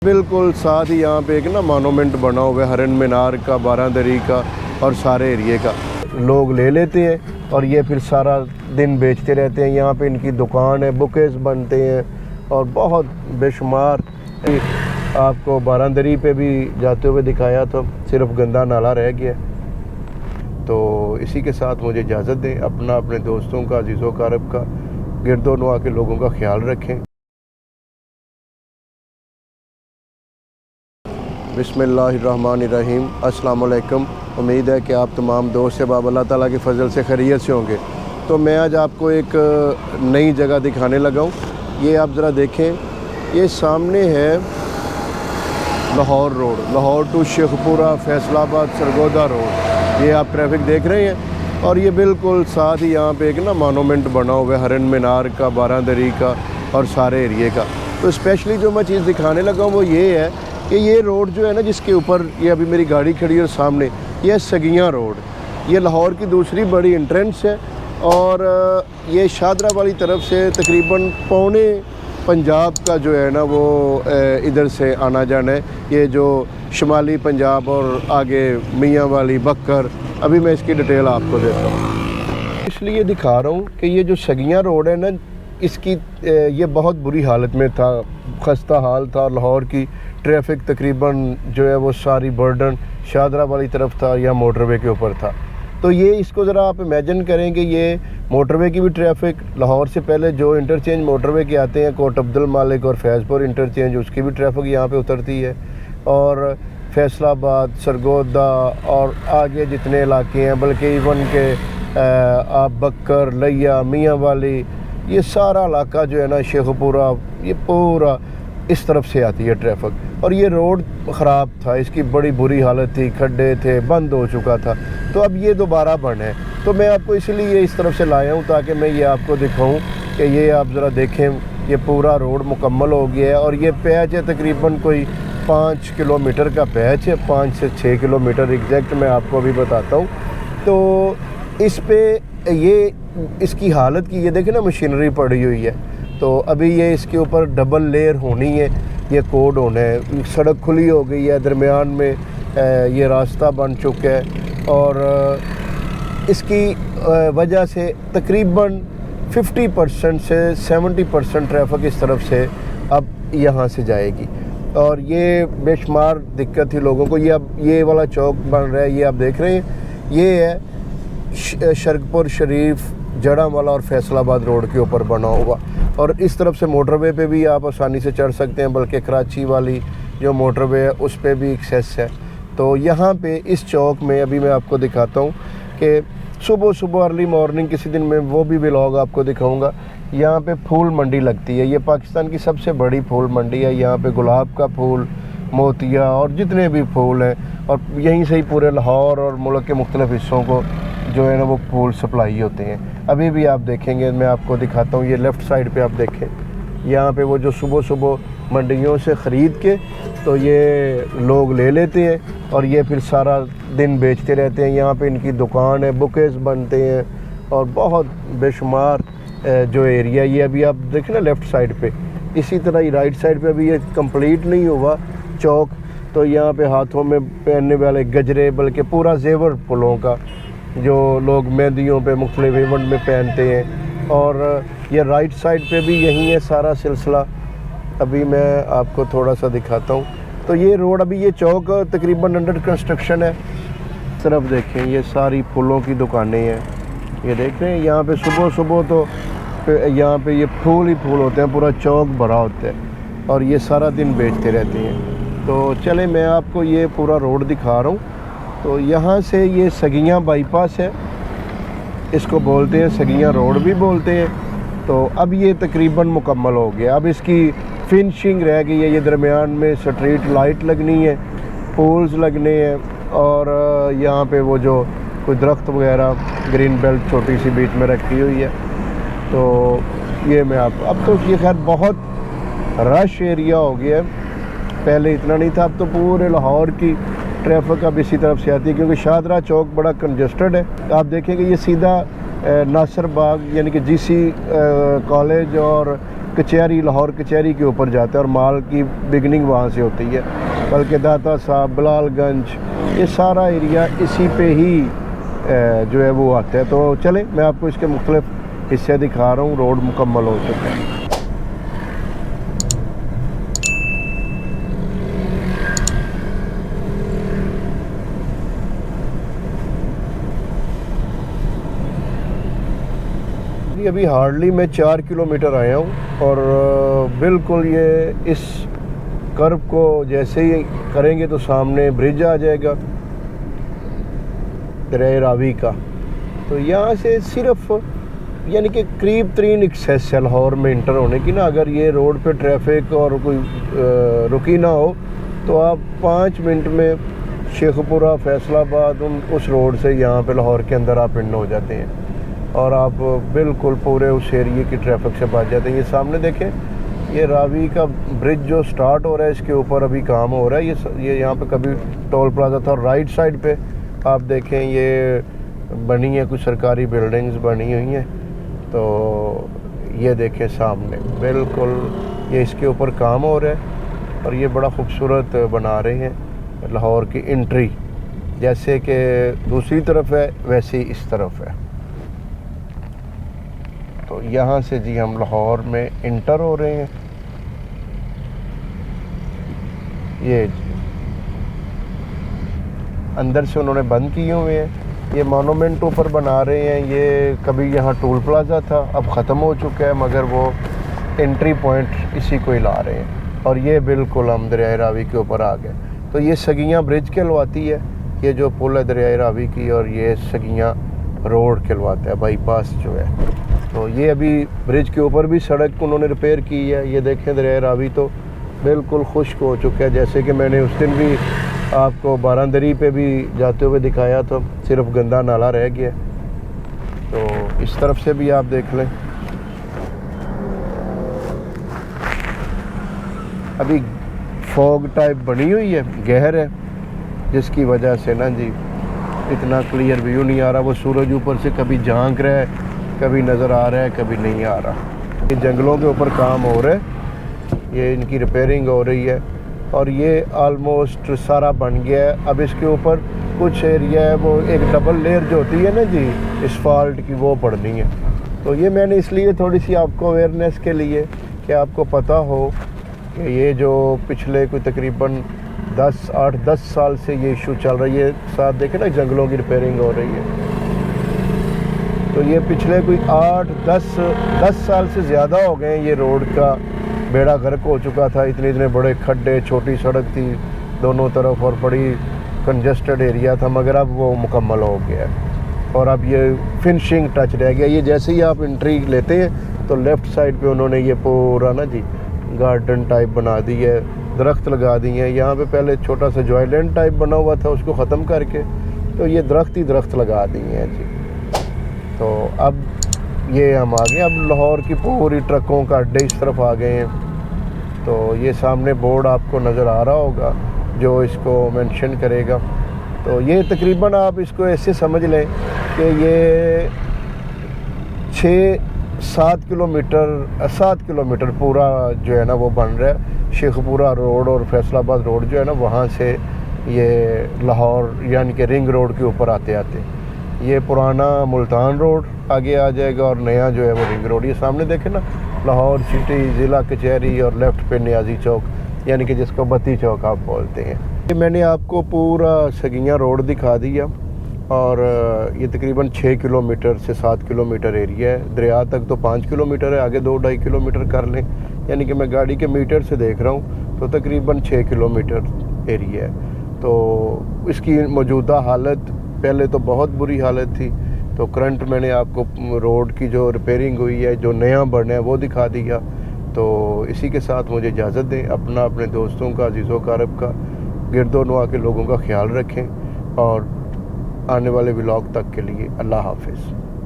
बिल्कुल साथ ही यहाँ पे एक ना मोनूमेंट बना हुआ है हरन मीनार का, बारादरी का और सारे एरिए का। लोग ले लेते हैं और ये फिर सारा दिन बेचते रहते हैं। यहाँ पे इनकी दुकान है, बुकेस बनते हैं और बहुत बेशुमार। आपको बारादरी पे भी जाते हुए दिखाया तो सिर्फ गंदा नाला रह गया। तो इसी के साथ मुझे इजाज़त दें। अपना, अपने दोस्तों का, अजीज़ों कारब का, गिरदोनवा के लोगों का ख्याल रखें। बिस्मिल्लाहिर्रहमानिर्रहीम। अस्सलाम वालेकुम। उम्मीद है कि आप तमाम दोस्त अहबाब अल्लाह ताला के फ़ज़ल से खैरियत से होंगे। तो मैं आज आपको एक नई जगह दिखाने लगा हूँ। ये आप ज़रा देखें, ये सामने है Lahore road, Lahore to Sheikhupura, Faisalabad, Sargodha road. ये आप ट्रैफिक देख रहे हैं और ये बिल्कुल साथ ही यहाँ पे एक ना मोनूमेंट बना हुआ है हरन मीनार का, बारादरी का और सारे एरिए का। तो स्पेशली जो मैं चीज़ दिखाने लगा हूँ वो ये है कि ये रोड जो है ना, जिसके ऊपर ये अभी मेरी गाड़ी खड़ी है और सामने ये सगियाँ रोड, ये लाहौर की दूसरी बड़ी एंट्रेंस है और ये शादरा वाली तरफ से तकरीबन पौने पंजाब का जो है ना वो इधर से आना जाना है। ये जो शुमाली पंजाब और आगे मियाँ वाली, बक्कर, अभी मैं इसकी डिटेल आपको देता हूँ। इसलिए दिखा रहा हूँ कि ये जो सगियाँ रोड है ना, इसकी ये बहुत बुरी हालत में था, खस्ता हाल था। लाहौर की ट्रैफिक तकरीबन जो है वो सारी बर्डन शादरा वाली तरफ था या मोटरवे के ऊपर था। तो ये इसको ज़रा आप इमेजिन करें कि ये मोटरवे की भी ट्रैफिक, लाहौर से पहले जो इंटरचेंज मोटरवे के आते हैं, कोट अब्दुल मालिक और फैज़पुर इंटरचेंज, उसकी भी ट्रैफिक यहाँ पे उतरती है। और फैसलाबाद, सरगोदा और आगे जितने इलाके हैं, बल्कि इवन के आप बक्कर, लिया, मियाँ वाली, ये सारा इलाका जो है ना, शेखपुरा, ये पूरा इस तरफ से आती है ट्रैफिक। और ये रोड ख़राब था, इसकी बड़ी बुरी हालत थी, खड्डे थे, बंद हो चुका था। तो अब ये दोबारा बन है। तो मैं आपको इसलिए इस तरफ से लाया हूँ ताकि मैं ये आपको दिखाऊं कि ये आप ज़रा देखें, ये पूरा रोड मुकम्मल हो गया है। और ये पैच है तकरीबन कोई 5 किलोमीटर का पैच है, 5 से 6 किलोमीटर एग्जैक्ट मैं आपको अभी बताता हूँ। तो इस पे ये इसकी हालत की ये देखें ना, मशीनरी पड़ी हुई है। तो अभी ये इसके ऊपर डबल लेयर होनी है, ये कोड होना है। सड़क खुली हो गई है, दरमियान में ये रास्ता बन चुका है और इसकी वजह से तकरीबन 50% से 70% ट्रैफिक इस तरफ से अब यहाँ से जाएगी। और ये बेशुमार दिक्कत थी लोगों को। ये अब ये वाला चौक बन रहा है, ये आप देख रहे हैं, ये है शरकपुर शरीफ, जड़ावाला और फैसलाबाद रोड के ऊपर बना हुआ। और इस तरफ से मोटरवे पे भी आप आसानी से चढ़ सकते हैं, बल्कि कराची वाली जो मोटरवे है उस पे भी एक्सेस है। तो यहाँ पे इस चौक में अभी मैं आपको दिखाता हूँ कि सुबह सुबह अर्ली मॉर्निंग, किसी दिन मैं वो भी व्लॉग आपको दिखाऊंगा। यहाँ पे फूल मंडी लगती है, ये पाकिस्तान की सबसे बड़ी फूल मंडी है। यहाँ पे गुलाब का फूल, मोतिया और जितने भी फूल हैं, और यहीं से ही पूरे लाहौर और मुल्क के मुख्तलिफ़ हिस्सों को जो है ना वो फूल सप्लाई होते हैं। अभी भी आप देखेंगे, मैं आपको दिखाता हूँ, ये लेफ़्ट साइड पे आप देखें, यहाँ पे वो जो सुबह सुबह मंडियों से ख़रीद के तो ये लोग ले लेते हैं और ये फिर सारा दिन बेचते रहते हैं। यहाँ पे इनकी दुकान है, बुकेस बनते हैं और बहुत बेशुमार जो एरिया, ये अभी आप देखें ना लेफ़्ट साइड पे। इसी तरह ही राइट साइड पे अभी ये कंप्लीट नहीं हुआ चौक। तो यहाँ पे हाथों में पहनने वाले गजरे, बल्कि पूरा जेवर फूलों का, जो लोग मेहंदियों पे, मुख्तलिफ इवेंट में पहनते हैं। और ये राइट साइड पे भी यही है सारा सिलसिला। अभी मैं आपको थोड़ा सा दिखाता हूँ। तो ये रोड, अभी ये चौक तकरीबन अंडर कंस्ट्रक्शन है। तरफ देखें, ये सारी फूलों की दुकानें हैं, ये देख रहे हैं। यहाँ पे सुबह सुबह तो यहाँ पे ये फूल ही फूल होते हैं, पूरा चौक भरा होता है और ये सारा दिन बेचते रहते हैं। तो चले मैं आपको ये पूरा रोड दिखा रहा हूँ। तो यहाँ से ये सगियाँ बाईपास है, इसको बोलते हैं, सगियाँ रोड भी बोलते हैं। तो अब ये तकरीबन मुकम्मल हो गया। अब इसकी फिनिशिंग रह गई है। ये दरमियान में स्ट्रीट लाइट लगनी है, पोल्स लगने हैं और यहाँ पे वो जो कोई दरख्त वगैरह ग्रीन बेल्ट छोटी सी बीच में रखी हुई है। तो ये मैं आप, अब तो ये खैर बहुत रश एरिया हो गया है, पहले इतना नहीं था। अब तो पूरे लाहौर की ट्रैफिक अब इसी तरफ से आती है, क्योंकि शादरा चौक बड़ा कंजस्टेड है। आप देखेंगे ये सीधा नासिर बाग यानी कि जीसी कॉलेज और कचहरी, लाहौर कचहरी के ऊपर जाता है और माल की बिगनिंग वहाँ से होती है। बल्कि दाता साहब, बिलालगंज, ये सारा एरिया इसी पे ही जो है वो आता है। तो चलें मैं आपको इसके मुख्तलिफ हिस्से दिखा रहा हूँ। रोड मुकम्मल हो चुका है। अभी हार्डली मैं 4 किलोमीटर आया हूँ और बिल्कुल ये इस कर्व को जैसे ही करेंगे तो सामने ब्रिज आ जाएगा दरिया रावी का। तो यहाँ से सिर्फ यानी कि करीब 3 एक्सेस है लाहौर में इंटर होने की ना। अगर ये रोड पे ट्रैफिक और कोई रुकी ना हो तो आप 5 मिनट में शेखपुरा, फैसलाबाद उस रोड से यहाँ पे लाहौर के अंदर आप इन हो जाते हैं और आप बिल्कुल पूरे उस एरिए की ट्रैफिक से बच जाते हैं। ये सामने देखें, ये रावी का ब्रिज जो स्टार्ट हो रहा है इसके ऊपर अभी काम हो रहा है। ये यहाँ पे कभी टोल प्लाजा था। और राइट साइड पे आप देखें ये बनी है, कुछ सरकारी बिल्डिंग्स बनी हुई हैं। तो ये देखें सामने बिल्कुल ये इसके ऊपर काम हो रहा है और ये बड़ा खूबसूरत बना रहे हैं लाहौर की एंट्री। जैसे कि दूसरी तरफ है वैसे ही इस तरफ है। तो यहाँ से जी हम लाहौर में इंटर हो रहे हैं। ये अंदर से उन्होंने बंद किए हुए हैं। ये मोनूमेंट ऊपर बना रहे हैं। ये कभी यहाँ टोल प्लाजा था, अब ख़त्म हो चुका है, मगर वो एंट्री पॉइंट इसी को ही ला रहे हैं। और ये बिल्कुल हम दरिया रावी के ऊपर आ गए। तो ये सगियाँ ब्रिज कहलवाती है, ये जो पुल है दरिया रावी की, और ये सगियाँ रोड कहलवाता है, बाईपास जो है। तो ये अभी ब्रिज के ऊपर भी सड़क उन्होंने रिपेयर की है। ये देखें दरिया रावी तो बिल्कुल खुश्क हो चुका है। जैसे कि मैंने उस दिन भी आपको बारांदरी पे भी जाते हुए दिखाया, तो सिर्फ गंदा नाला रह गया। तो इस तरफ से भी आप देख लें। अभी फॉग टाइप बनी हुई है, गहर है, जिसकी वजह से ना जी इतना क्लियर व्यू नहीं आ रहा। वो सूरज ऊपर से कभी झांक रहा है, कभी नज़र आ रहा है, कभी नहीं आ रहा। ये जंगलों के ऊपर काम हो रहा है, ये इनकी रिपेयरिंग हो रही है और ये ऑलमोस्ट सारा बन गया है। अब इसके ऊपर कुछ एरिया है वो एक डबल लेयर जो होती है ना जी एस्फाल्ट की, वो पड़नी है। तो ये मैंने इसलिए थोड़ी सी आपको अवेयरनेस के लिए कि आपको पता हो कि ये जो पिछले कोई तकरीबन 8-10 साल से ये इशू चल रही है। साथ देखें ना जंगलों की रिपेयरिंग हो रही है। तो ये पिछले कोई 8-10 साल से ज़्यादा हो गए ये रोड का बेड़ा गर्क हो चुका था। इतने बड़े खड्डे, छोटी सड़क थी दोनों तरफ और बड़ी कंजस्टेड एरिया था, मगर अब वो मुकम्मल हो गया है और अब ये फिनिशिंग टच रह गया। ये जैसे ही आप एंट्री लेते हैं तो लेफ़्ट साइड पे उन्होंने ये पूरा ना जी गार्डन टाइप बना दी है, दरख्त लगा दिए हैं। यहाँ पे पहले छोटा सा जॉयलैंड टाइप बना हुआ था, उसको ख़त्म करके तो ये दरख्त ही दरख्त लगा दिए हैं जी। तो अब ये हम आ गए, अब लाहौर की पूरी ट्रकों का अड्डे इस तरफ आ गए हैं। तो ये सामने बोर्ड आपको नज़र आ रहा होगा जो इसको मेंशन करेगा। तो ये तकरीबन आप इसको ऐसे समझ लें कि ये 7 किलोमीटर पूरा जो है ना वो बन रहा है। शेखपुरा रोड और फैसलाबाद रोड जो है ना वहाँ से ये लाहौर यानी कि रिंग रोड के ऊपर आते आते ये पुराना मुल्तान रोड आगे आ जाएगा और नया जो है वो रिंग रोड। ये सामने देखें ना लाहौर सिटी, ज़िला कचहरी और लेफ़्ट पे नियाजी चौक, यानी कि जिसको बत्ती चौक आप बोलते हैं। ये मैंने आपको पूरा सगियाँ रोड दिखा दिया और ये तकरीबन 6 किलोमीटर से 7 किलोमीटर एरिया है। दरिया तक तो 5 किलोमीटर है, आगे 2-2.5 किलोमीटर कर लें, यानी कि मैं गाड़ी के मीटर से देख रहा हूँ तो तकरीबन 6 किलोमीटर एरिया है। तो इसकी मौजूदा हालत पहले तो बहुत बुरी हालत थी, तो करंट मैंने आपको रोड की जो रिपेयरिंग हुई है, जो नया बना है वो दिखा दिया। तो इसी के साथ मुझे इजाज़त दें। अपना, अपने दोस्तों का, अजीज़ों कारब का, गिरदोनवा के लोगों का ख्याल रखें और आने वाले व्लॉग तक के लिए अल्लाह हाफ़िज़।